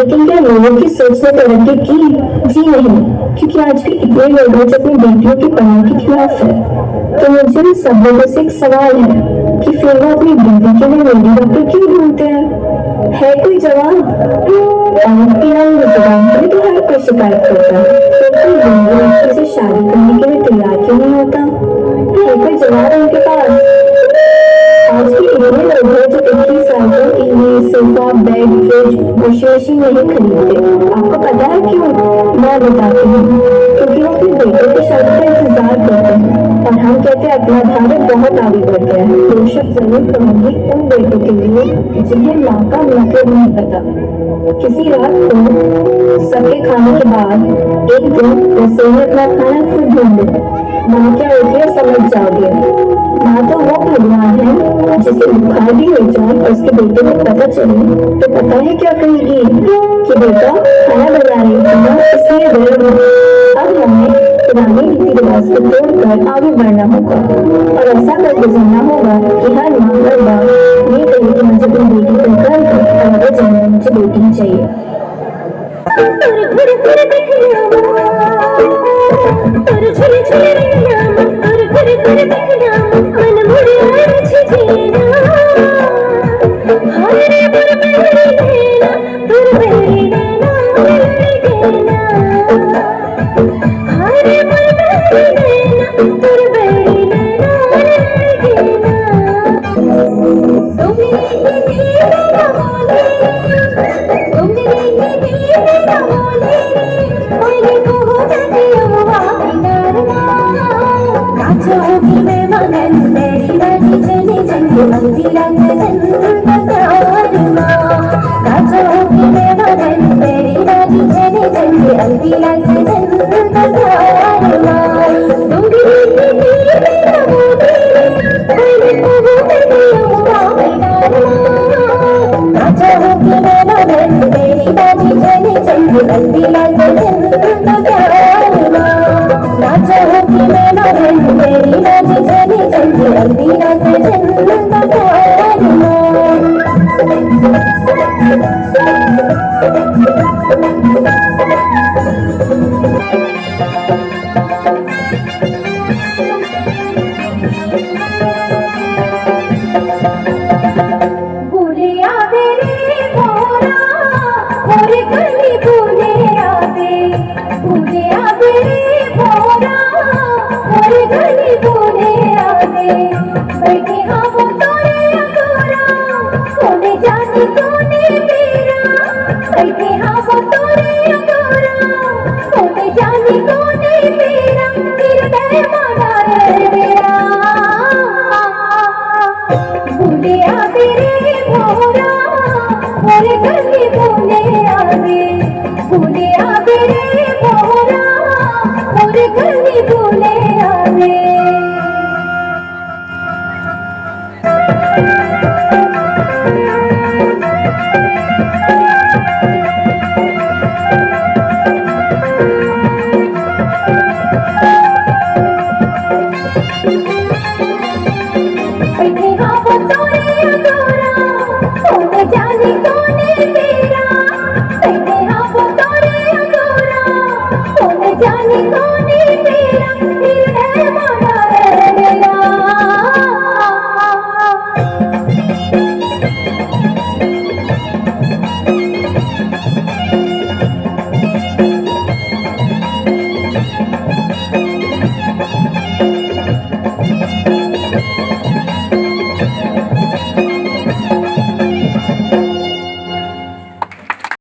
लेकिन क्या लोगों की सोच ने तरक्की की? जी नहीं, क्योंकि आज भी इतने लोग हैं जो अपनी बेटियों की पढ़ाई के खिलाफ है। तो मुझे इन सब लोगों से एक सवाल है कि फिर वो अपनी बेटी के लिए लेडी डॉक्टर क्यों ढूंढते हैं? है कोई जवाब? और पिया जुबान पर तो हर कोई शिकायत करता है, तो कोई हिंदू लड़की से शादी करने के लिए तैयार क्यों नहीं होता? है कोई जवाब उनके पास? आज भी इतने लोग हैं जो 21 साल तक TV, sofa, bed, fridge, washing machine नहीं खरीदते। आपको पता है क्यों? मैं बताती हूँ। क्योंकि वो अपने बेटे की शादी का इंतजार करते हैं और हम कहते हैं अपना भारत बहुत आगे बढ़ गया है। दो शब्द जरूर कहूंगी उन बेटों के लिए जिन्हें माँ का मतलब नहीं पता। किसी रात को सबके खाने के बाद एक दिन रसोई में अपना खाना खुद ढूंढो। माँ क्या होती है समझ जाओगे। माँ तो वो भगवान है जिसे बुखार भी हो जाए और उसके बेटे को पता चले तो पता है क्या कहेगी कि बेटा खाना बना रही थी ना इसलिए देर हो। अब हमें पुराने रीति रिवाज को तोड़कर आगे बढ़ना होगा और ऐसा कर गुजरना होगा कि हर माँ हर बाप ये कहे कि मुझे अपनी बेटी को घर दो और अगले जन्म में मुझे बेटी ही चाहिए। I'll be like